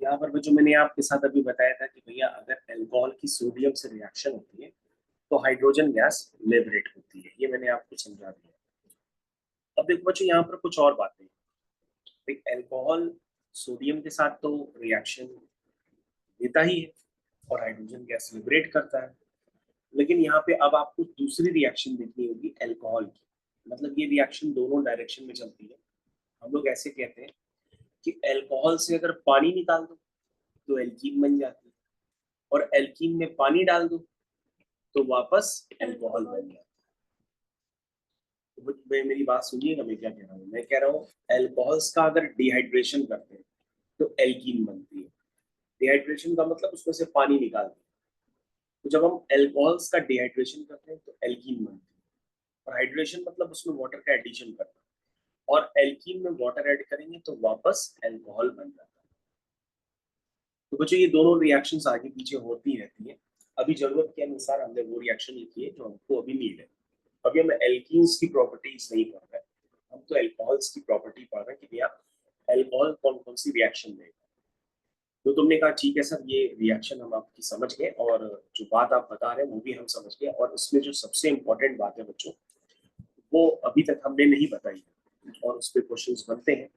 यहाँ पर जो मैंने आपके साथ अभी बताया था कि भैया अगर अल्कोहल की सोडियम से रिएक्शन होती है तो हाइड्रोजन गैस लिबरेट होती है, ये मैंने आपको समझा दिया। अब देखो बच्चों यहाँ पर कुछ और बातें। भाई अल्कोहल सोडियम के साथ तो रिएक्शन देता ही है और हाइड्रोजन गैस लिबरेट करता है, लेकिन यहाँ पे अब आपको दूसरी रिएक्शन देखनी होगी अल्कोहल की। मतलब ये रिएक्शन दोनों डायरेक्शन में चलती है। हम लोग ऐसे कहते हैं कि अल्कोहल से अगर पानी निकाल दो तो एल्कीन बन जाती है, और एल्कीन में पानी डाल दो तो वापस अल्कोहल बन जाता है। तो मेरी बात सुनिएगा, मैं क्या कह रहा हूँ। मैं कह रहा हूँ अल्कोहल्स का अगर डिहाइड्रेशन करते हैं तो एल्कीन बनती है। डिहाइड्रेशन का मतलब उसमें से पानी निकालते हैं। तो जब हम अल्कोहल्स का डिहाइड्रेशन करते हैं तो एल्कीन बनती है, और हाइड्रेशन मतलब उसमें वाटर का एडिशन करना, और एल्कीन में वाटर ऐड करेंगे तो वापस अल्कोहल बन जाता है। तो बच्चों ये दोनों रिएक्शंस आगे पीछे होती रहती है। अभी जरूरत के अनुसार हमने वो रिएक्शन लिखी है जो हमको अभी नीड है। अभी हम एल्कीन्स की प्रॉपर्टीज नहीं पढ़ रहे, हम तो अल्कोहल्स की प्रॉपर्टी पढ़ रहे हैं कि भैया अल्कोहल कौन कौन सी रिएक्शन देगा। तो तुमने कहा ठीक है सर, ये रिएक्शन हम आपकी समझ गए, और जो बात आप बता रहे हैं वो भी हम समझ गए, और इसमें जो सबसे इम्पोर्टेंट बात है बच्चों वो अभी तक हमने नहीं बताई और उस पर क्वेश्चंस बनते हैं।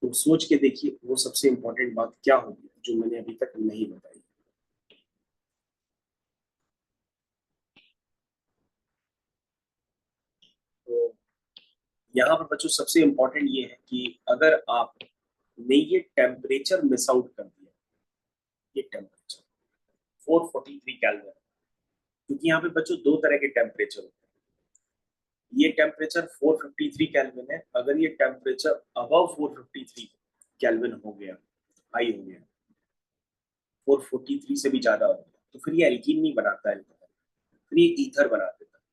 तो सोच के देखिए वो सबसे इम्पोर्टेंट बात क्या होगी जो मैंने अभी तक नहीं बताई। तो यहाँ पर बच्चों सबसे इम्पोर्टेंट ये है कि अगर आपने ये टेम्परेचर मिस आउट कर दिया, ये टेम्परेचर 443 केल्विन, क्योंकि यहाँ पे बच्चों दो तरह के टेम्परेचर होते हैं। ये टेम्परेचर 453 केल्विन है। अगर ये टेम्परेचर अबव 453 केल्विन हो गया, हाई हो गया, 443 से भी ज्यादा हो गया, तो फिर ये एल्कीन नहीं बनाता है, फिर ये ईथर बना देता है।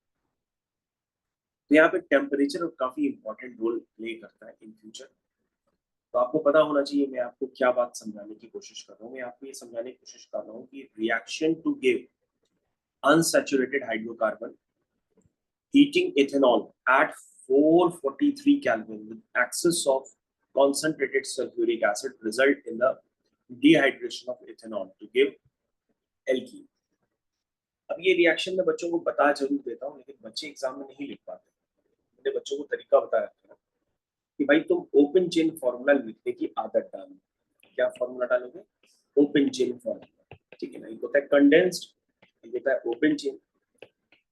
तो यहाँ पे टेम्परेचर काफी इंपॉर्टेंट रोल प्ले करता है इन फ्यूचर। तो आपको पता होना चाहिए मैं आपको क्या बात समझाने की कोशिश कर रहा हूँ। मैं आपको ये समझाने की कोशिश कर रहा हूँ कि reaction to give unsaturated hydrocarbon heating ethanol at 443 Kelvin with excess of concentrated sulfuric acid result in the dehydration of ethanol to give alkene। अब ये रिएक्शन में बच्चों को बता जरूर देता हूँ, लेकिन बच्चे एग्जाम में नहीं लिख पाते। मैंने बच्चों को तरीका बता रखा है कि भाई तुम ओपन चेन फॉर्मूला लिखने की आदत डालो। क्या फॉर्मूला डालोगे? ओपन चेन फॉर्मूला, ठीक है ना। एक होता है कंडेंस्ड, एक होता है ओपन चेन।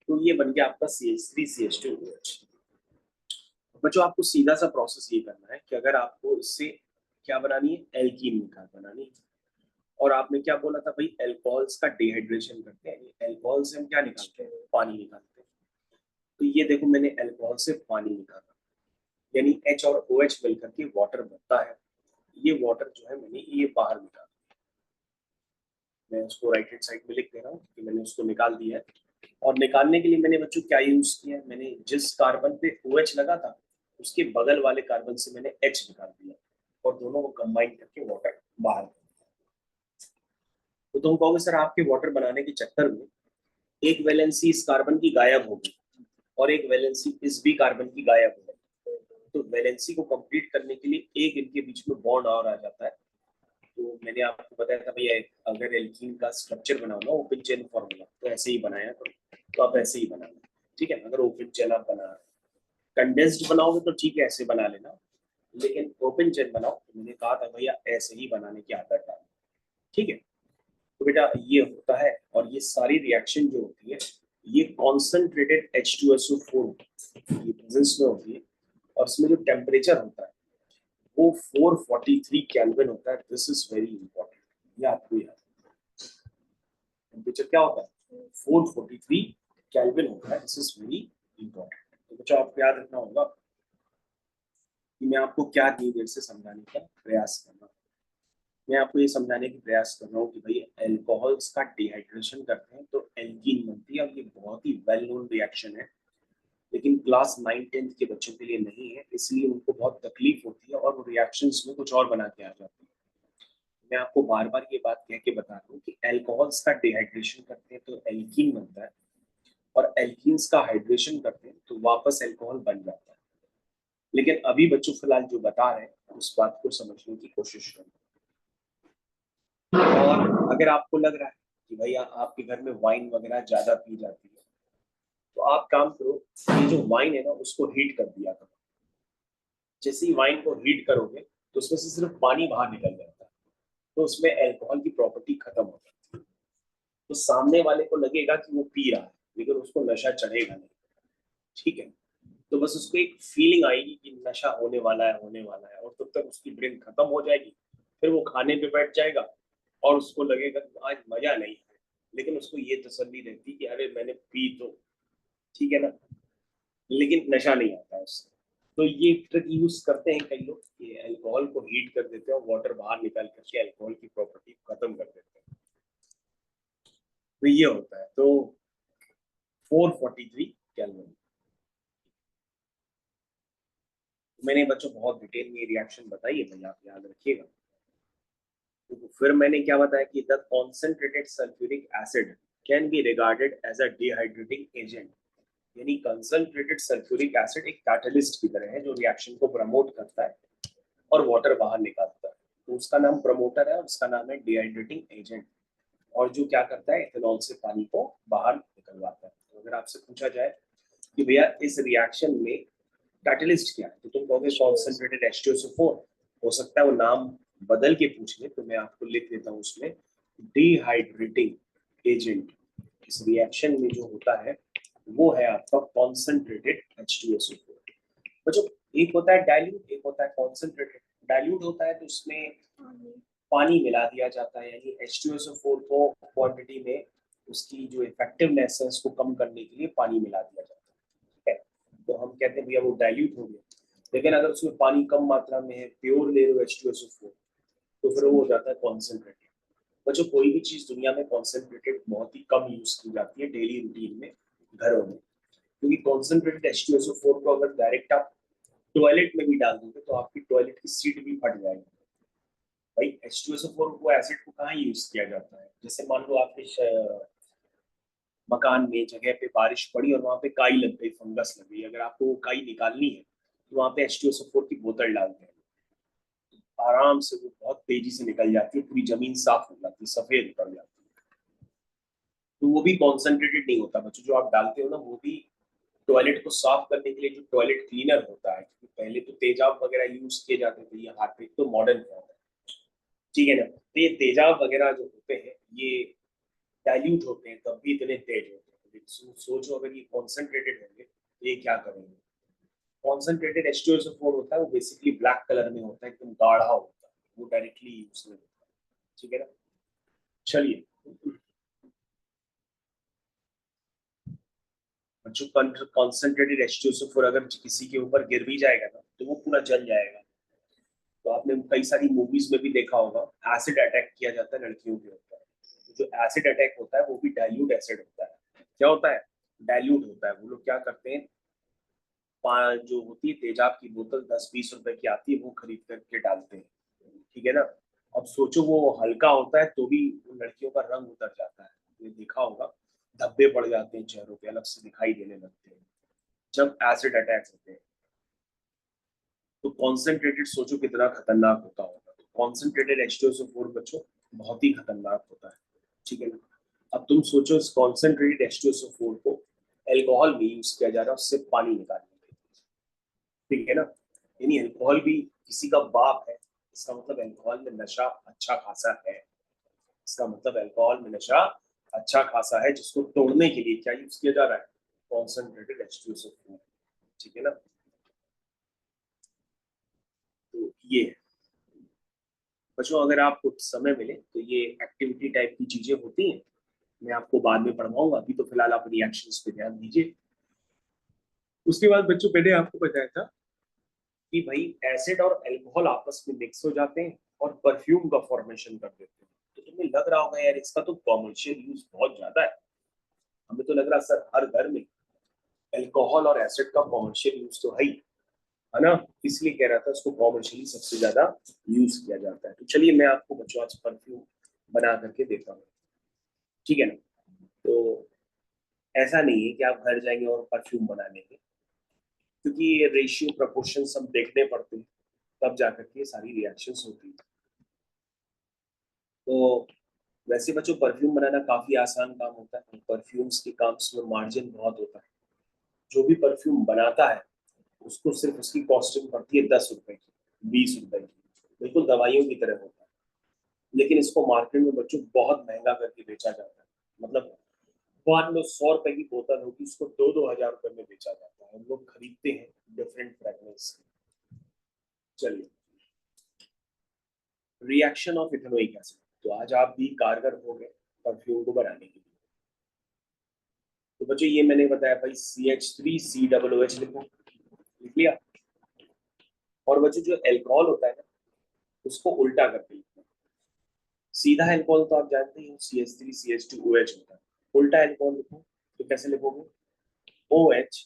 तो ये बन गया आपका CH3CH2OH। बच्चों आपको सीधा सा प्रोसेस ये करना है कि अगर आपको इससे क्या बनानी है, एल्कीन निकाल बनानी है। और आपने क्या बोला था भाई, अल्कोहल्स का डिहाइड्रेशन करते हैं। अल्कोहल से हम क्या निकालते हैं, पानी निकालते हैं। तो ये देखो मैंने अल्कोहल से पानी निकाला, यानी H और OH मिलकर के वाटर बनता है। ये वाटर जो है मैंने ये बाहर निकाला। मैं उसको राइट हैंड साइड में लिख दे रहा हूँ कि मैंने उसको निकाल दिया है। और निकालने के लिए मैंने बच्चों क्या यूज किया है, मैंने जिस कार्बन पे OH लगा था उसके बगल वाले कार्बन से मैंने H निकाल दिया, और दोनों को कंबाइन करके वाटर बाहर। तो तुम कहोगे सर आपके वाटर बनाने के चक्कर में एक वैलेंसी इस कार्बन की गायब हो गई और एक वैलेंसी इस भी कार्बन की गायब हो गई। तो वैलेंसी को कंप्लीट करने के लिए एक इनके बीच में बॉन्ड और आ जाता है। तो मैंने आपको बताया था भैया अगर एल्कीन का स्ट्रक्चर बनाना ओपन चेन फॉर्मूला तो ऐसे ही बनाया करो, तो आप ऐसे ही बनाना, ठीक है। अगर ओपन चेन आप बना कंडेंस्ड बनाओगे तो ठीक है ऐसे बना लेना, लेकिन ओपन चेन बनाओ तो मैंने कहा था भैया ऐसे ही बनाने की आदत डालो, ठीक है। तो बेटा ये होता है, और ये सारी रिएक्शन जो होती है ये कॉन्सेंट्रेटेड H2SO4 ये प्रेजेंस में होती है, और इसमें जो टेम्परेचर होता है वो 443 केल्विन होता है। दिस इज वेरी इंपॉर्टेंट, ये आपको याद। टेम्परेचर क्या होता है, 443 केल्विन होता है। This is very important. तो बच्चों आपको याद रखना होगा कि मैं आपको क्या इतनी देर से समझाने का प्रयास कर रहा हूँ। मैं आपको ये समझाने की प्रयास कर रहा हूँ कि भाई अल्कोहल्स का डिहाइड्रेशन करते हैं तो एल्कीन बनती है, और ये बहुत ही वेल नोन रिएक्शन है, लेकिन क्लास 9-10 के बच्चों के लिए नहीं है, इसलिए उनको बहुत तकलीफ होती है और वो रिएक्शंस में कुछ और बना के आ जाती है। मैं आपको बार बार ये बात कह के बता रहा हूँ कि अल्कोहल्स का डिहाइड्रेशन करते हैं तो एल्कीन बनता है, और एल्कीन्स का हाइड्रेशन करते हैं तो वापस अल्कोहल बन जाता है। लेकिन अभी बच्चों फिलहाल जो बता रहे हैं उस बात को समझने की कोशिश करें। और अगर आपको लग रहा है कि भैया आपके घर में वाइन वगैरह ज्यादा पी जाती है, तो आप काम करो, ये जो वाइन है ना उसको हीट कर दिया करो। जैसे ही वाइन को हीट करोगे तो उसमें से सिर्फ पानी बाहर निकल जाता है, तो उसमें अल्कोहल की प्रॉपर्टी खत्म हो जाती है। तो सामने वाले को लगेगा कि वो पी रहा है, लेकिन उसको नशा चढ़ेगा नहीं। ठीक है, तो बस उसको एक फीलिंग आएगी कि नशा होने वाला है, होने वाला है, और तब तक उसकी ड्रिंक खत्म हो जाएगी। फिर वो खाने पे बैठ जाएगा और उसको लगेगा कि आज मजा नहीं है, लेकिन उसको ये तसल्ली रहती कि अरे मैंने पी तो, ठीक है ना, लेकिन नशा नहीं आता है उससे। तो ये ट्रिक यूज करते हैं कई लोग कि अल्कोहल को हीट कर देते हैं और वाटर बाहर निकाल करके अल्कोहल की प्रॉपर्टी खत्म कर देते हैं। तो ये होता है। तो 443 कैलोरी। मैंने बच्चों बहुत डिटेल में रिएक्शन बताई है भाई, आप याद रखिएगा। तो फिर मैंने क्या बताया कि the concentrated sulphuric acid can be regarded as a dehydrating agent. यानी कंसंट्रेटेड सल्फ्यूरिक एसिड एक कैटलिस्ट की तरह है जो रिएक्शन को प्रमोट करता है और वाटर बाहर निकालता है। तो उसका नाम प्रमोटर है और उसका नाम है डिहाइड्रेटिंग एजेंट। और जो क्या करता है, इथेनॉल से पानी को बाहर निकलवाता है। तो अगर आपसे पूछा जाए कि भैया इस रिएक्शन में कैटलिस्ट क्या है, तो तुम कहोगे कॉन्सेंट्रेटेड H2SO4। हो सकता है वो नाम बदल के पूछ ले, तो मैं आपको लिख देता हूँ उसमें डिहाइड्रेटिंग एजेंट। इस रिएक्शन में जो होता है वो है आपका कॉन्सेंट्रेटेड H2SO4। बच्चों, एक होता है डाइल्यूट, एक होता है कॉन्सेंट्रेटेड। डाइल्यूट होता है तो उसमें पानी मिला दिया जाता है, यानी H2SO4 को क्वांटिटी में उसकी जो इफेक्टिवनेस है उसको कम करने के लिए पानी मिला दिया जाता है। ठीक है, तो हम कहते हैं भैया वो डाइल्यूट हो गया। लेकिन अगर उसमें पानी कम मात्रा में है, प्योर ले रहे हो H2SO4, तो फिर वो हो जाता है कॉन्सेंट्रेटेड। बच्चों, कोई भी चीज दुनिया में कॉन्सेंट्रेटेड बहुत ही कम यूज की जाती है डेली रूटीन में, घरों में। क्योंकि कॉन्सेंट्रेटेड H2SO4 को अगर डायरेक्ट आप टॉयलेट में भी डाल दोगे तो आपकी टॉयलेट की सीट भी फट जाएगी। भाई H2SO4 को एसिड को कहाँ यूज किया जाता है? जैसे मान लो आपके मकान में जगह पे बारिश पड़ी और वहां पे काई लग गई, फंगस लग गई, अगर आपको वो काई निकालनी है तो वहां पे H2SO4 की बोतल डालते हैं, आराम से वो बहुत तेजी से निकल जाती है, पूरी जमीन साफ हो जाती है, सफेद पड़ जाती है। तो वो भी कॉन्सेंट्रेटेड नहीं होता बच्चों, जो आप डालते हो ना वो भी टॉयलेट को साफ करने के लिए जो टॉयलेट क्लीनर होता है, क्योंकि पहले तो तेजाब वगैरह यूज किए जाते थे, ये हार्पिक तो मॉडर्न फॉर्म है। ठीक है ना, तो ये तेजाब वगैरह जो होते हैं ये डाइल्यूट होते हैं तब भी इतने तेज होते हैं, लेकिन सोचो अगर ये कॉन्सेंट्रेटेड होंगे तो ये क्या करेंगे। कॉन्सेंट्रेटेड H2SO4 होता है वो बेसिकली ब्लैक कलर में होता है, एकदम गाढ़ा होता है, वो डायरेक्टली यूज नहीं होता। ठीक है ना, चलिए। जो कॉन्सेंट्रेटेड H2SO4 अगर किसी के ऊपर गिर भी जाएगा ना तो वो पूरा जल जाएगा। तो आपने कई सारी मूवीज में भी देखा होगा, एसिड अटैक किया जाता है लड़कियों के ऊपर। तो जो एसिड अटैक होता है वो भी डाइल्यूट एसिड होता है। क्या होता है? डाइल्यूट होता है। वो लोग क्या करते हैं, जो होती है तेजाब की बोतल 10-20 रुपए की आती है, वो खरीद करके डालते हैं। ठीक है ना, अब सोचो वो हल्का होता है तो भी लड़कियों का रंग उतर जाता है, ये देखा होगा, धब्बे पड़ जाते हैं चेहरों पे, अलग से दिखाई देने लगते हैं जब एसिड अटैक्स होते हैं। तो कॉन्सेंट्रेटेड सोचो कितना खतरनाक होता होगा। तो कॉन्सेंट्रेटेड H2SO4 बच्चों बहुत ही खतरनाक होता है। ठीक है ना, अब तुम सोचो इस कॉन्सेंट्रेटेड H2SO4 को एल्कोहल में यूज किया जा रहा है उससे पानी निकालने के लिए। ठीक है ना, यानी अल्कोहल भी किसी का बाप है। इसका मतलब अल्कोहल में नशा अच्छा खासा है। इसका मतलब अल्कोहल में नशा अच्छा खासा है, जिसको तोड़ने के लिए क्या यूज किया जा रहा है? Concentrated H2SO4। ठीक है ना, तो ये है बच्चों, अगर आपको समय मिले तो ये एक्टिविटी टाइप की चीजें होती हैं, मैं आपको बाद में पढ़वाऊंगा। अभी तो फिलहाल आप रिएक्शंस पे ध्यान दीजिए। उसके बाद बच्चों मैंने आपको बताया था कि भाई एसिड और अल्कोहल आपस में मिक्स हो जाते हैं और परफ्यूम का फॉर्मेशन कर देते हैं। तो तुम्हें लग रहा होगा यार इसका तो कॉमर्शियल यूज बहुत ज्यादा है। हमें तो लग रहा सर हर घर में अल्कोहल और एसिड का कॉमर्शियल यूज तो है ना, इसलिए कह रहा था उसको कॉमर्शियली सबसे ज्यादा यूज किया जाता है। तो चलिए मैं आपको बच्चों आज परफ्यूम बना करके देता हूँ। ठीक है ना, तो ऐसा नहीं है कि आप घर जाएंगे और परफ्यूम बना लेंगे, क्योंकि ये रेशियो प्रोपोर्शन सब देखने पड़ते हैं, तब जाकर के सारी रिएक्शंस होती है। तो वैसे बच्चों परफ्यूम बनाना काफी आसान काम होता है। परफ्यूम्स के काम में मार्जिन बहुत होता है। जो भी परफ्यूम बनाता है उसको सिर्फ उसकी कॉस्टिंग पड़ती है 10 रुपए की, 20 रुपए की, बिल्कुल दवाइयों की तरह होता है। लेकिन इसको मार्केट में बच्चों बहुत महंगा करके बेचा जाता है। मतलब बाद में 100 रुपए की बोतल होगी, उसको 2-2 हजार रुपए में बेचा जाता है। हम लोग खरीदते हैं डिफरेंट फ्रेगनेंस। चलिए, रिएक्शन ऑफ इथेनोइक एसिड। तो आज आप भी कारगर हो गए परफ्यूम को बनाने के लिए। तो बच्चों ये मैंने बताया भाई CH3COOH लिखो, लिख लिया। और बच्चों जो एल्कोहल होता है ना, उसको उल्टा करके लिखना। सीधा एल्कोहल तो आप जानते ही CH3CH2OH होता है। उल्टा एल्कोहल लिखो तो कैसे लिखोगे? OH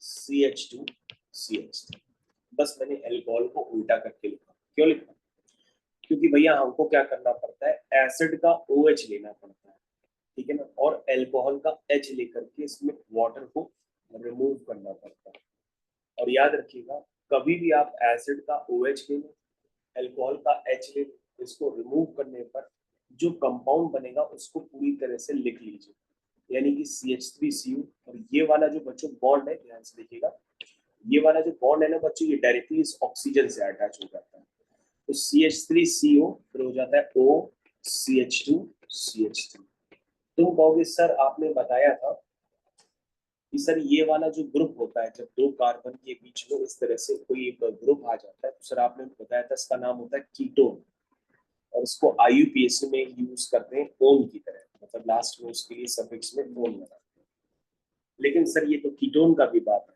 CH2CH3। बस मैंने एल्कोहल को उल्टा करके लिखा। क्यों लिखा? क्योंकि भैया हमको क्या करना पड़ता है, एसिड का OH लेना पड़ता है, ठीक है ना, और एल्कोहल का H लेकर के इसमें वाटर को रिमूव करना पड़ता है। और याद रखिएगा, कभी भी आप एसिड का OH ले लो, एल्कोहल का H ले लो, इसको रिमूव करने पर जो कंपाउंड बनेगा उसको पूरी तरह से लिख लीजिए, यानी कि CH3Cu। और ये वाला जो बच्चों बॉन्ड है, ध्यान से देखिएगा, ये वाला जो बॉन्ड है ना बच्चों, ये डायरेक्टली इस ऑक्सीजन से अटैच हो जाता है। तो CH3CO फिर हो जाता है OCH2CH3। तुम कहोगे सर आपने बताया था कि सर ये वाला जो ग्रुप होता है, जब दो कार्बन के बीच में इस तरह से कोई एक ग्रुप आ जाता है, तो सर आपने बताया था इसका नाम होता है कीटोन। और इसको IUPAC में यूज करते हैं ओन की तरह, मतलब लास्ट में उसके लिए सफिक्स में ओन लगाते हैं। लेकिन सर ये तो कीटोन का भी बात है,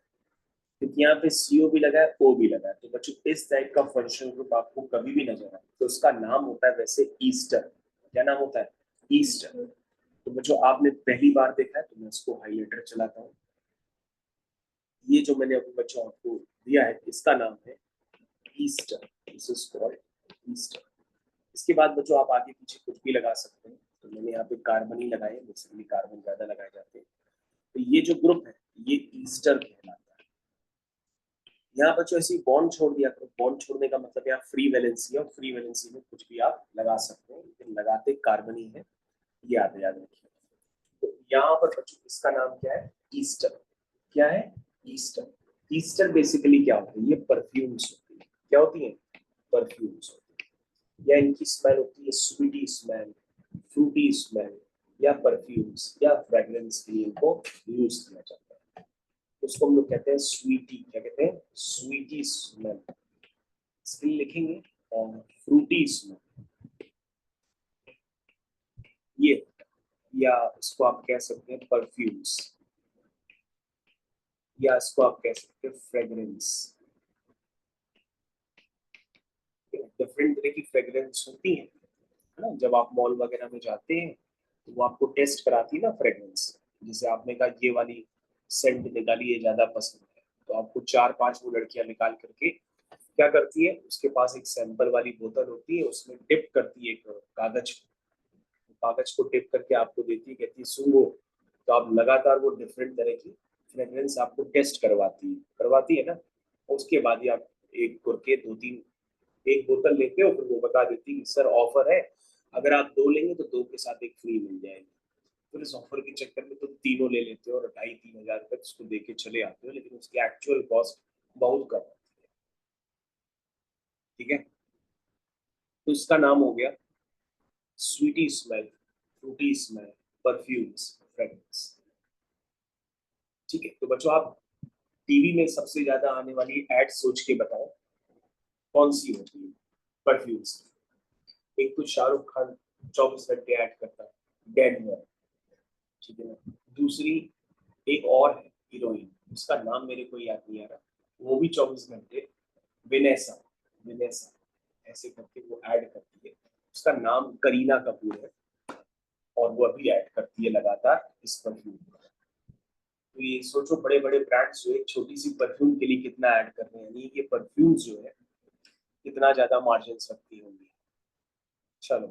क्योंकि यहाँ पे CO भी लगा है, O भी लगा है। तो बच्चों इस टाइप का फंक्शनल ग्रुप आपको कभी भी नजर आए तो उसका नाम होता है वैसे ईस्टर। क्या नाम होता है? ईस्टर। तो बच्चों आपने पहली बार देखा है, तो मैं इसको हाईलाइटर चलाता हूँ। ये जो मैंने अभी बच्चों आपको दिया है, इसका नाम है Easter. This is called Easter. इसके बाद बच्चों आप आगे पीछे कुछ भी लगा सकते हैं। तो मैंने यहाँ पे कार्बन ही लगाए, बेसिकली कार्बन ज्यादा लगाए जाते हैं। तो ये जो ग्रुप है ये ईस्टर कहलाता है। यहाँ बच्चों ऐसे बॉन्ड छोड़ दिया करो। बॉन्ड छोड़ने का मतलब यहाँ फ्री वैलेंसी है, और फ्री वैलेंसी में कुछ भी आप लगा सकते हैं, लेकिन लगाते कार्बन ही है, ये आप याद रखिए। तो यहाँ पर बच्चों इसका नाम क्या है? ईस्टर। क्या है? ईस्टर। ईस्टर बेसिकली क्या होता है? ये परफ्यूम्स होती है। क्या होती है? परफ्यूम्स होती है, या इनकी स्मेल होती है स्वीटी स्मेल, फ्रूटी स्मेल, या परफ्यूम्स या फ्रेग्रेंस के लिए इनको यूज किया जाता है। उसको हम लोग कहते हैं स्वीटी। क्या कहते हैं? स्वीटी स्मेल। इसके लिए लिखेंगे और फ्रूटी स्मेल ये, या इसको आप कह सकते हैं परफ्यूम्स, या इसको आप कह सकते हैं फ्रेग्रेंस। डिफरेंट तरह की फ्रेग्रेंस होती है ना। जब आप मॉल वगैरह में जाते हैं तो वो आपको टेस्ट कराती है ना फ्रेग्रेंस। जैसे आपने कहा ये वाली सेंट निकाली, ये ज्यादा पसंद है, तो आपको 4-5 वो लड़कियां निकाल करके क्या करती है, उसके पास एक सैंपल वाली बोतल होती है, उसमें डिप करती है एक कागज को। कागज को डिप करके आपको देती है, कहती है सूंघो। तो आप लगातार वो डिफरेंट तरह की फ्रेग्रेंस आपको टेस्ट करवाती है ना। उसके बाद ही आप एक करके 2-3 एक बोतल लेते हो, फिर वो बता देती है सर ऑफर है, अगर आप 2 लेंगे तो 2 के साथ एक फ्री मिल जाएगी। फिर इस ऑफर के चक्कर में तुम तीनों ले लेते हो और 2,500-3,000 रुपए उसको दे के चले आते हो, लेकिन उसकी एक्चुअल कॉस्ट बहुत कम होती है। ठीक है, तो इसका नाम हो गया sweety smell, fruity smell, perfumes, fragrance. ठीक है, तो बच्चों आप टीवी में सबसे ज्यादा आने वाली एड सोच के बताओ कौन सी होती है परफ्यूम्स? एक तो शाहरुख खान 24 घंटे ऐड करता है, डेड में, ठीक है ना। दूसरी एक और है हीरोइन, उसका नाम मेरे को याद नहीं आ रहा, वो भी 24 घंटे, विनेसा, विनेसा ऐसे करके वो ऐड करती है। उसका नाम करीना कपूर है, और वो अभी ऐड करती है लगातार इस परफ्यूम में। तो ये सोचो बड़े बड़े ब्रांड्स जो एक छोटी सी परफ्यूम के लिए कितना ऐड कर रहे हैं, यानी ये परफ्यूम्स जो है कितना ज्यादा मार्जिन रखती होंगी। चलो,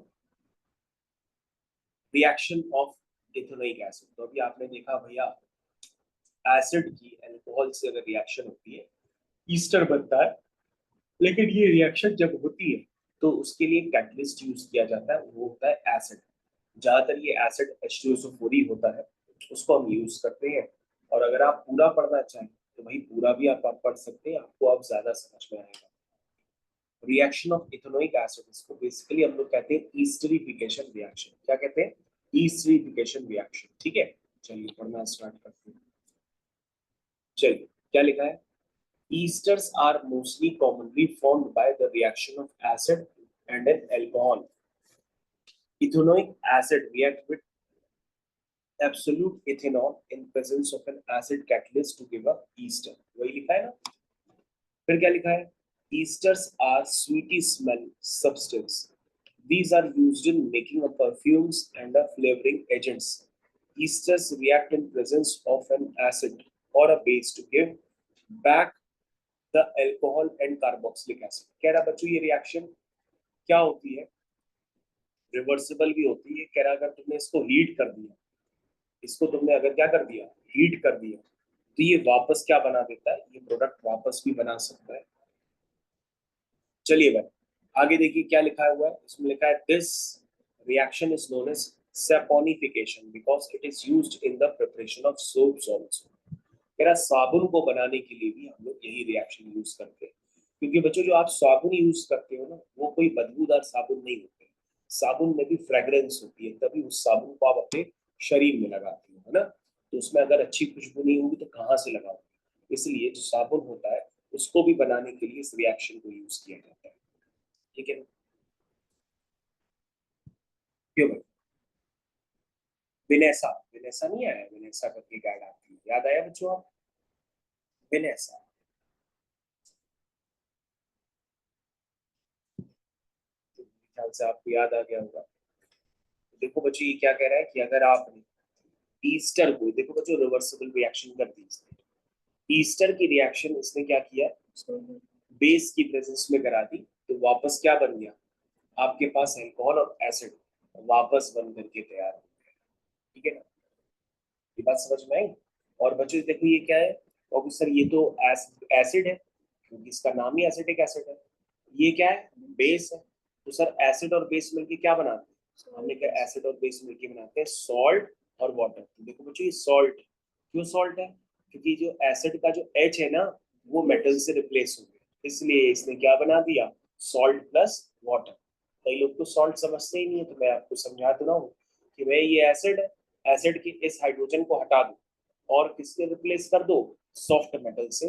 रिएक्शन ऑफ इथेनोइक एसिड। तो अभी आपने देखा भैया, एसिड की अल्कोहल से अगर रिएक्शन होती है ईस्टर बनता है। लेकिन ये रिएक्शन जब होती है तो उसके लिए कैटलिस्ट यूज किया जाता है, वो होता है एसिड। ज्यादातर ये एसिड H2SO4 ही होता है, उसको हम यूज करते हैं। और अगर आप पूरा पढ़ना चाहें तो भाई पूरा भी आप पढ़ सकते हैं, आपको अब ज्यादा समझ में आएगा। रिएक्शन ऑफ इथेनोइक एसिड, इसको बेसिकली हम लोग कहते हैं ईस्टरिफिकेशन रिएक्शन। क्या कहते हैं? ईस्टरिफिकेशन रिएक्शन। ठीक है, चलिए पढ़ना स्टार्ट करते हैं। चलिए क्या लिखा है? Esters are mostly commonly formed by the reaction of acid and an alcohol. Ethanoic acid react with absolute ethanol in presence of an acid catalyst to give a ester. वही लिखा है ना? फिर क्या लिखा है? Esters are sweety smell substance. These are used in making of perfumes and flavoring agents. Esters react in presence of an acid or a base to give back the alcohol and carboxylic acid. कह रहा बच्चों ये reaction क्या होती है? Reversible भी होती है। कह रहा अगर तुमने इसको हीट कर दिया, इसको तुमने अगर क्या कर दिया, हीट कर दिया, तो ये वापस क्या बना देता है? ये प्रोडक्ट वापस भी बना सकता है। चलिए भाई आगे देखिए क्या लिखा हुआ है। इसमें लिखा है this reaction is known as saponification because it is used in the preparation of soaps also. कह रहा साबुन को बनाने के लिए भी हम लोग यही रिएक्शन यूज करते हैं। क्योंकि बच्चों जो आप साबुन यूज करते हो ना, वो कोई बदबूदार साबुन नहीं होते। साबुन में भी फ्रेग्रेंस होती है, तभी उस साबुन को आप अपने शरीर में लगाते हो, है ना? तो उसमें अगर अच्छी खुशबू नहीं होगी तो कहाँ से लगाओगे? इसलिए जो साबुन होता है उसको भी बनाने के लिए इस रिएक्शन को यूज किया जाता है। ठीक है ना? क्यों भाई? विनेसा, विनेसा नहीं आया? विनेसा करके गाइड आती है, याद आया बच्चों आप? विनेसा, ख्याल से आपको याद आ गया होगा। देखो बच्चों ये क्या कह रहा है कि अगर आपने ईस्टर को, देखो बच्चों रिवर्सिबल रिएक्शन कर दी इसने। ईस्टर की रिएक्शन इसने क्या किया? बेस की प्रेजेंस में करा दी, तो वापस क्या बन गया? आपके पास अल्कोहल और एसिड वापस बन करके तैयार हो गया। ठीक है ना? ये बात समझ में आई? और बच्चों देखो ये क्या है? और सर ये तो एसिड है, क्योंकि इसका नाम ही एसिटिक एसिड है। ये क्या है? बेस है। तो सर एसिड और बेस मिलके क्या बनाते हैं? हमने क्या एसिड और बेस मिलके बनाते हैं सॉल्ट और वाटर। तो देखो बच्चों ये सॉल्ट, क्यों सॉल्ट है? क्योंकि जो एसिड का जो H है ना, वो मेटल से रिप्लेस हो गया, इसलिए इसने क्या बना दिया? Salt plus water. कई लोग तो सॉल्ट समझते ही नहीं है, तो मैं आपको समझा तो रहा हूँ कि भाई ये एसिड है, एसिड की इस हाइड्रोजन को हटा दो और किससे रिप्लेस कर दो? सॉफ्ट मेटल से।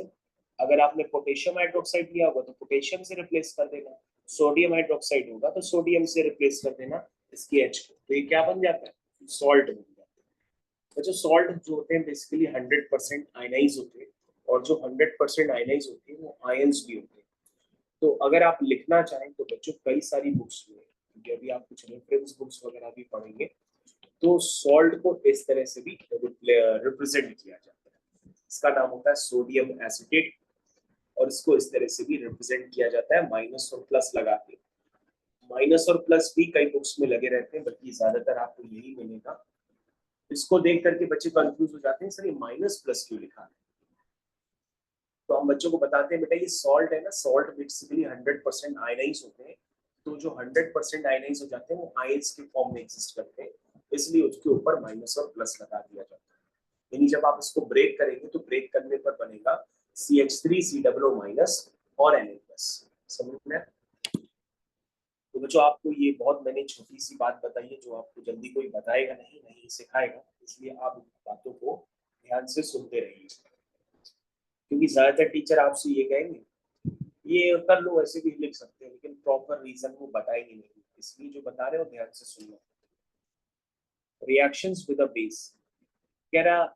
अगर आपने पोटेशियम हाइड्रोक्साइड लिया होगा तो पोटेशियम से रिप्लेस कर देना, सोडियम हाइड्रोक्साइड होगा तो सोडियम से रिप्लेस कर देना इसकी H को। तो ये क्या बन जाता है? सॉल्ट बन जाता है। तो जो सॉल्ट जो होते हैं बेसिकली 100% आयनाइज होते हैं, और जो 100% आयनाइज होते हैं वो आयंस भी होते हैं। तो अगर आप लिखना चाहें तो बच्चों कई सारी बुक्स में, क्योंकि अभी आप कुछ रेफरेंस बुक्स वगैरह भी पढ़ेंगे, तो सॉल्ट को इस तरह से भी रिप्रेजेंट किया जाता है। इसका नाम होता है सोडियम एसिटेट, और इसको इस तरह से भी रिप्रेजेंट किया जाता है माइनस और प्लस लगा के। माइनस और प्लस भी कई बुक्स में लगे रहते हैं, बल्कि ज्यादातर आपको यही मिलेगा। इसको देख करके बच्चे कंफ्यूज हो जाते हैं, सर ये माइनस प्लस क्यों लिखा है? तो हम बच्चों को बताते हैं बेटा ये सॉल्ट है ना, सॉल्ट बेसिकली 100% आयनाइज होते हैं। तो जो 100% आयनाइज हो जाते हैं वो आयंस के फॉर्म में एग्जिस्ट करते हैं, इसलिए उसके ऊपर माइनस और प्लस लगा दिया जाता है। यानी जब आप इसको ब्रेक करेंगे तो ब्रेक करने पर बनेगा CH3COO माइनस और Na प्लस। समझ में? तो बच्चों आपको ये बहुत मैंने छोटी सी बात बताई है जो आपको जल्दी कोई बताएगा नहीं, नहीं सिखाएगा, इसलिए आप बातों को ध्यान से सुनते रहिए। क्योंकि ज्यादातर टीचर आपसे ये कहेंगे ये कर लो, ऐसे भी लिख सकते हैं, लेकिन प्रॉपर रीजन वो बताएंगे नहीं, इसलिए जो बता रहे हो ध्यान से सुनना। रिएक्शंस विद अ बेस, कह रहा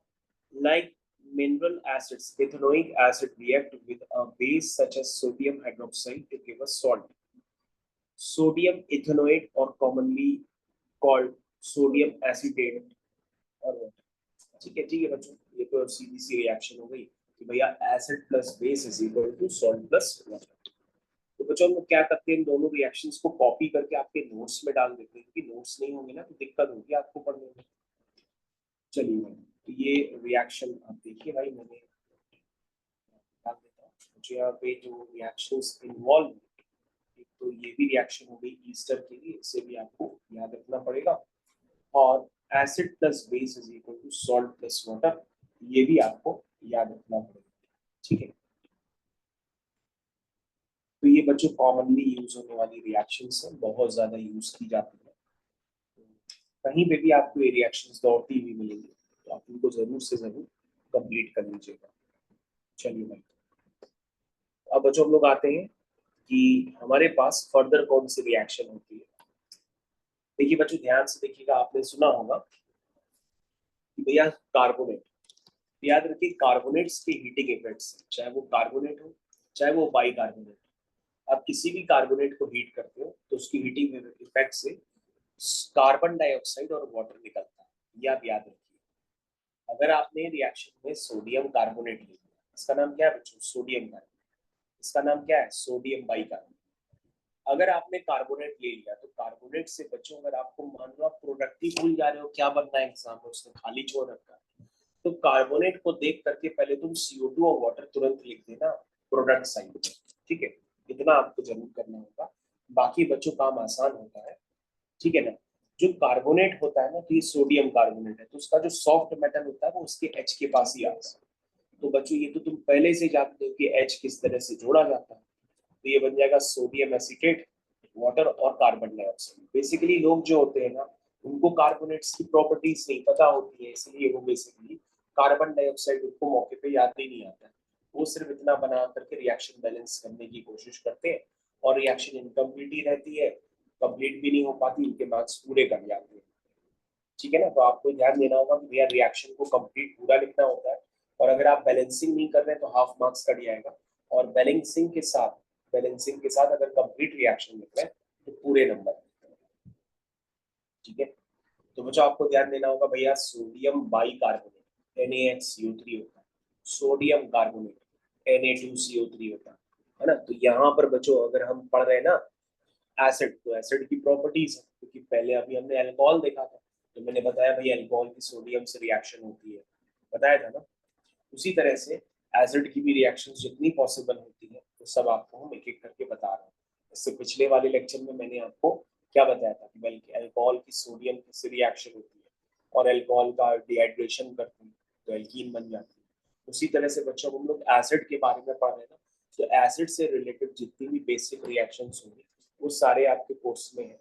like mineral acids, ethanoic acid react with a base such as sodium hydroxide to give a salt. Sodium ethanoate or commonly called sodium acetate और water। ठीक है बच्चों, ये तो सीधी सी रिएक्शन हो गई कि भैया acid plus base is equal to salt plus water. तो बच्चों हम लोग क्या करते हैं, इन दोनों रिएक्शंस को कॉपी करके आपके नोट्स में डाल देते हैं, क्योंकि नोट्स नहीं होंगे ना तो दिक्कत होगी आपको पढ़ने में। चलिए भाई तो ये रिएक्शन आप देखिए भाई, मैंने डाल देता हूँ। मुझे यहाँ पे जो रिएक्शंस इन्वॉल्व एक तो ये भी रिएक्शन हो गई ईस्टर के लिए, इसे भी आपको याद रखना पड़ेगा। और acid plus base is equal to salt plus water, ये भी आपको याद रखना पड़ेगा, ठीक है। तो ये बच्चों कॉमनली यूज होने वाली रिएक्शंस हैं, बहुत ज्यादा यूज की जाती है। कहीं पे भी आपको ये रिएक्शंस दौड़ती हुई मिलेंगी, तो आप इनको जरूर से जरूर कंप्लीट कर लीजिएगा। चलिए भाई, अब बच्चों हम लोग आते हैं कि हमारे पास फर्दर कौन सी रिएक्शन होती है। देखिए बच्चों ध्यान से देखिएगा, आपने सुना होगा कि भैया कार्बोनेट, याद रखिए कार्बोनेट्स के हीटिंग इफेक्ट्स, चाहे वो कार्बोनेट हो चाहे वो बाई कार्बोनेट, आप किसी भी कार्बोनेट को हीट करते हो तो उसकी हीटिंग इफेक्ट से कार्बन डाइऑक्साइड और वाटर निकलता है, ये आप याद रखिए। अगर आपने रिएक्शन में सोडियम कार्बोनेट लिया, इसका नाम क्या है बच्चों? Sodium carbonate. इसका नाम क्या है? Sodium bicarbonate. अगर आपने कार्बोनेट ले लिया तो कार्बोनेट से बच्चों, अगर आपको मान लो आप प्रोडक्ट ही भूल जा रहे हो क्या बनना है एग्जाम में, उसने खाली छोड़ रखा है, तो कार्बोनेट को देख करके पहले तुम CO2 और वाटर तुरंत लिख देना प्रोडक्ट साइड में, ठीक है। इतना आपको जरूर करना होगा, बाकी बच्चों काम आसान होता है, ठीक है ना। जो कार्बोनेट होता है ना, तो ये सोडियम कार्बोनेट है, तो उसका जो सॉफ्ट मेटल होता है वो उसके H के पास ही आता है। तो बच्चों ये तो तुम पहले से जानते हो कि H किस तरह से जोड़ा जाता है, तो ये बन जाएगा सोडियम एसीटेट, वाटर और कार्बन डाइऑक्साइड। बेसिकली लोग जो होते हैं ना, उनको कार्बोनेट्स की प्रॉपर्टीज नहीं पता होती है, इसलिए वो बेसिकली कार्बन डाइऑक्साइड उनको मौके पे याद ही नहीं आता है। वो सिर्फ इतना बना करके रिएक्शन बैलेंस करने की कोशिश करते हैं, और रिएक्शन इनकम्प्लीट ही रहती है, कंप्लीट भी नहीं हो पाती, इनके मार्क्स पूरे कर जाते हैं, ठीक है ना। तो आपको ध्यान देना होगा कि भैया रिएक्शन को कंप्लीट पूरा लिखना होता है, और अगर आप बैलेंसिंग नहीं कर रहे हैं तो हाफ मार्क्स कट जाएगा, और बैलेंसिंग के साथ अगर कंप्लीट रिएक्शन लिख रहे हैं तो पूरे नंबर, ठीक है। तो बच्चों आपको ध्यान देना होगा भैया, सोडियम बाई कार्बोनेट NaHCO3 होता है, सोडियम कार्बोनेट Na2CO3 होता है ना। तो यहाँ पर बच्चों अगर हम पढ़ रहे हैं ना एसिड, तो एसिड की प्रॉपर्टीज है, क्योंकि पहले अभी हमने अल्कोहल देखा था, तो मैंने बताया भाई अल्कोहल की सोडियम से रिएक्शन होती है, बताया था ना। उसी तरह से एसिड की भी रिएक्शन जितनी पॉसिबल होती है वो सब आपको हम एक एक करके बता रहे हैं। इससे पिछले वाले लेक्चर में मैंने आपको क्या बताया था कि बल्कि अल्कोहल की सोडियम से रिएक्शन होती है, और अल्कोहल का डिहाइड्रेशन करते हैं तो एल्कीन बन जाती है। उसी तरह से बच्चों हम लोग एसिड के बारे में पढ़ रहे हैं ना, तो एसिड से रिलेटेड जितनी भी बेसिक रिएक्शंस होंगी वो सारे आपके कोर्स में है।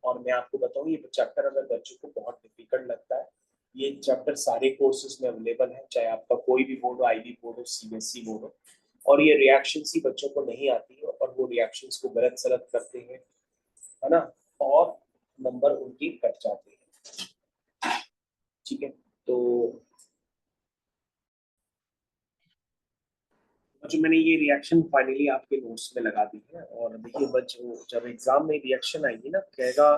और मैं आपको बताऊं ये चैप्टर अगर बच्चों को बहुत डिफिकल्ट लगता है, ये चैप्टर सारे कोर्सेज में अवेलेबल है, चाहे आपका कोई भी बोर्ड हो, IB बोर्ड हो, CBSE बोर्ड हो। और ये रिएक्शंस ही बच्चों को नहीं आती है और वो रिएक्शंस को गलत सलत करते हैं, है ना, और नंबर उनकी कट जाते हैं, ठीक है। तो जो मैंने ये रिएक्शन फाइनली आपके नोट्स में लगा दी है, और देखिए बच्चों जब एग्जाम में रिएक्शन आएगी ना, कहेगा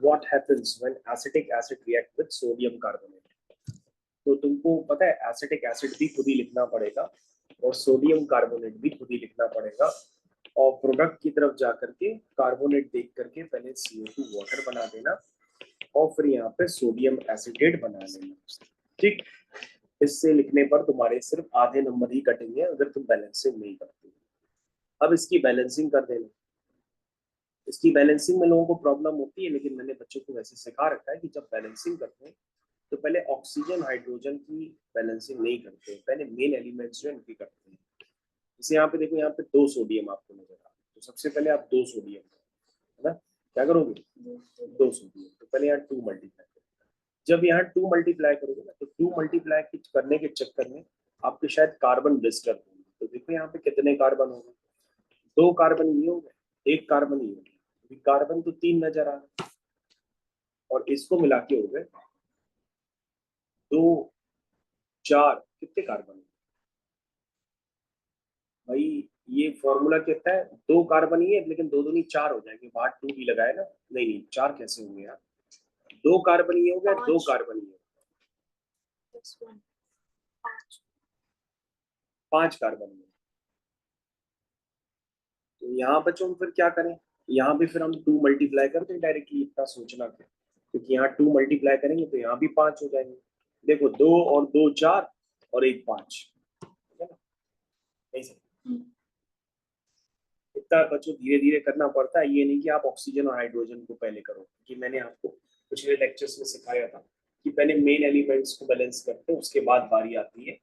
what happens when acetic acid react with sodium carbonate, तो तुमको पता है एसिटिक एसिड भी खुद ही लिखना पड़ेगा और सोडियम कार्बोनेट भी खुद ही लिखना पड़ेगा, और प्रोडक्ट की तरफ जा करके कार्बोनेट देख करके पहले CO2 वाटर बना देना, और फिर यहाँ पे सोडियम एसिटेट बना लेना, ठीक। इससे लिखने पर तुम्हारे सिर्फ आधे नंबर ही कटेंगे अगर तुम बैलेंसिंग नहीं करते। अब इसकी बैलेंसिंग कर देना, इसकी बैलेंसिंग में लोगों को प्रॉब्लम होती है, लेकिन मैंने बच्चों को वैसे सिखा रखा है कि जब बैलेंसिंग करते हैं तो पहले ऑक्सीजन हाइड्रोजन की बैलेंसिंग नहीं करते, पहले मेन एलिमेंट्स जो इनकी करते हैं। जैसे यहाँ पे देखो, यहाँ पे 2 सोडियम आपको नजर आ रहा है, तो सबसे पहले आप 2 सोडियम, है ना, क्या करोगे? 2 सोडियम, तो पहले यहाँ 2 मल्टीप्लाई करोगे। जब यहाँ 2 मल्टीप्लाई करोगे ना, तो 2 मल्टीप्लाई करने के चक्कर में आपके शायद कार्बन डिस्टर्ब होंगे, तो देखो यहाँ पे कितने कार्बन होंगे? 2 कार्बन ये हो गए, 1 कार्बन ये हो गया, कार्बन तो 3 नजर आ रहे, और इसको मिला के हो गए 2 4, कितने कार्बन? भाई ये फॉर्मूला कहता है 2 कार्बन ही है, लेकिन 2 दूनी 4 हो जाएंगे, बाहर 2 भी लगाए ना, नहीं नहीं 4 कैसे होंगे यार, 2 कार्बन ये हो गया, 2 कार्बन ये, 5 कार्बन में। तो यहाँ बच्चों हम फिर क्या करें, यहाँ भी फिर हम 2 मल्टीप्लाई करते हैं डायरेक्टली, इतना सोचना क्या, क्योंकि यहाँ 2 मल्टीप्लाई करेंगे तो यहाँ भी 5 हो जाएंगे। देखो 2 और 2 4 और 1 5, है ना, इतना बच्चों धीरे धीरे करना पड़ता है, ये नहीं कि आप ऑक्सीजन और हाइड्रोजन को पहले करो, कि मैंने आपको पिछले लेक्चर्स में सिखाया था कि पहले मेन एलिमेंट्स को बैलेंस करते हैं, उसके बाद बारी आती है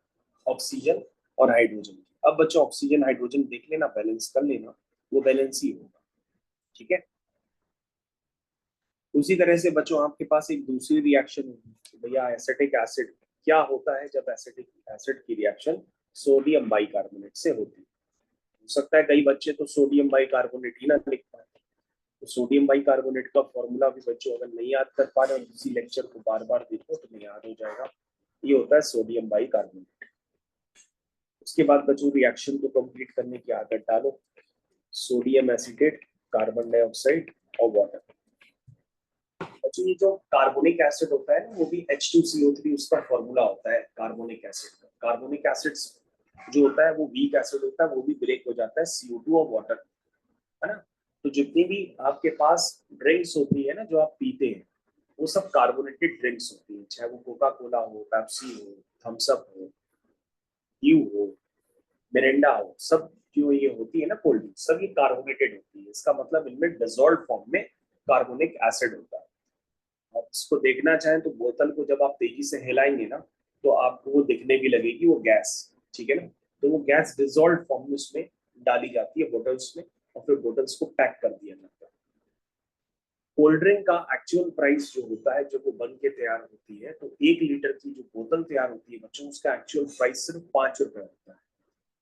ऑक्सीजन और हाइड्रोजन की। अब बच्चों ऑक्सीजन हाइड्रोजन देख लेना, बैलेंस कर लेना, वो बैलेंस ही होगा, ठीक है। उसी तरह से बच्चों आपके पास एक दूसरी रिएक्शन होगी, भैया एसिटिक एसिड क्या होता है, जब एसिटिक एसिड की रिएक्शन सोडियम बाइकार्बोनेट से होती है। हो सकता है कई बच्चे तो सोडियम बाइकार्बोनेट ही ना लिख पाए, तो सोडियम बाइकार्बोनेट का फॉर्मूला भी बच्चों अगर नहीं याद कर पा रहे हैं, उसी लेक्चर को बार बार देखो तो याद हो जाएगा। ये होता है सोडियम बाइकार्बोनेट। उसके बाद बच्चों रिएक्शन को कंप्लीट करने की आदत डालो, सोडियम एसिटेट, कार्बन डाइऑक्साइड और वाटर। बच्चों ये जो कार्बोनिक एसिड होता है ना, वो भी H2CO3 उसका फॉर्मूला होता है कार्बोनिक एसिड का। कार्बोनिक एसिड जो होता है वो वीक एसिड होता है, वो भी ब्रेक हो जाता है CO2 और वाटर, है ना। तो जितनी भी आपके पास ड्रिंक्स होती है ना जो आप पीते हैं, वो सब कार्बोनेटेड ड्रिंक्स होती है, चाहे वो कोका कोला हो, पेप्सी हो, थम्स अप हो, यू हो, मिरिंडा हो, सब जो ये होती है ना कोल्ड ड्रिंक, सब ये कार्बोनेटेड होती है। इसका मतलब इनमें डिसॉल्व फॉर्म में कार्बोनिक एसिड होता है। आप इसको देखना चाहें तो बोतल को जब आप तेजी से हिलाएंगे ना, तो आपको वो दिखने भी लगेगी वो गैस, ठीक है ना। तो वो गैस डिसॉल्व फॉर्म में उसमें डाली जाती है बोटल्स में, और फिर बोटल्स को पैक कर दिया जाता है। कोल्ड ड्रिंक का एक्चुअल प्राइस जो होता है, जब वो बन के तैयार होती है, तो 1 लीटर की जो बोतल तैयार होती है बच्चों, उसका एक्चुअल प्राइस सिर्फ 5 रुपए होता है।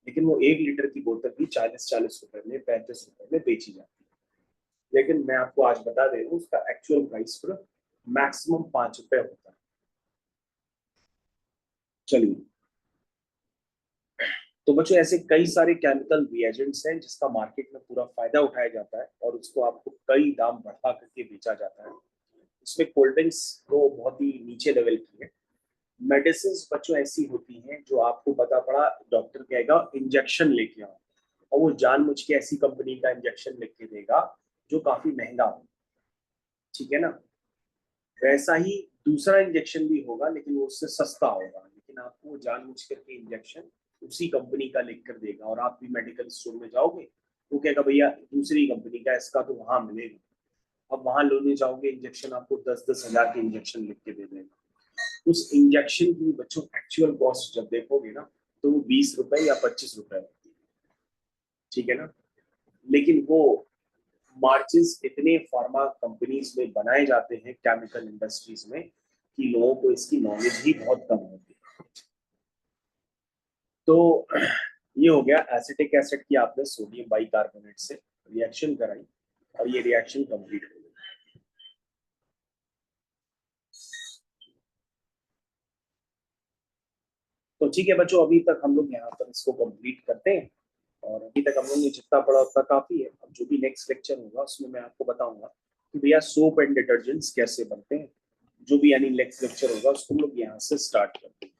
लेकिन वो 1 लीटर की बोतल भी 40-40 रुपए में, 35 रुपए में बेची जाती है। लेकिन मैं आपको आज बता दे रहा हूँ, उसका एक्चुअल प्राइस सिर्फ मैक्सिमम 5 रुपए होता है। चलिए, तो बच्चों ऐसे कई सारे केमिकल रिएजेंट्स हैं जिसका मार्केट में पूरा फायदा उठाया जाता है, और उसको आपको कई दाम बढ़ा करके बेचा जाता है। इसमें कोल्ड ड्रिंक्स तो बहुत ही नीचे लेवल की है। मेडिसिन बच्चों ऐसी होती हैं जो आपको पता पड़ा डॉक्टर कहेगा इंजेक्शन लेके आओ, और वो जानबूझ के ऐसी कंपनी का इंजेक्शन लिख के देगा जो काफी महंगा हो, ठीक है ना। वैसा ही दूसरा इंजेक्शन भी होगा, लेकिन वो उससे सस्ता होगा, लेकिन आपको वो जानबूझ करके इंजेक्शन उसी कंपनी का लिख कर देगा। और आप भी मेडिकल स्टोर में जाओगे, वो कहेगा भैया दूसरी कंपनी का, इसका तो वहां मिलेगा। अब वहां लेने जाओगे इंजेक्शन, आपको 10-10 हजार के इंजेक्शन लिख के दे देगा। उस इंजेक्शन की बच्चों एक्चुअल कॉस्ट जब देखोगे ना, तो वो 20 रुपए या 25 रुपए होती है, ठीक है ना। लेकिन वो मार्जिन्स इतने फार्मा कंपनीज में बनाए जाते हैं, केमिकल इंडस्ट्रीज में, कि लोगों को इसकी नॉलेज ही बहुत कम होती है। तो ये हो गया एसिटिक एसिड की, आपने सोडियम बाइकार्बोनेट से रिएक्शन कराई और ये रिएक्शन कंप्लीट हो गई। तो ठीक है बच्चों, अभी तक हम लोग यहाँ पर इसको कंप्लीट करते हैं, और अभी तक हम लोग ने जितना पढ़ा उतना काफी है। अब जो भी नेक्स्ट लेक्चर होगा उसमें मैं आपको बताऊंगा कि भैया सोप एंड डिटर्जेंट्स कैसे बनते हैं। जो भी यानी नेक्स्ट लेक्चर होगा उसको हम लोग यहाँ से स्टार्ट करते हैं।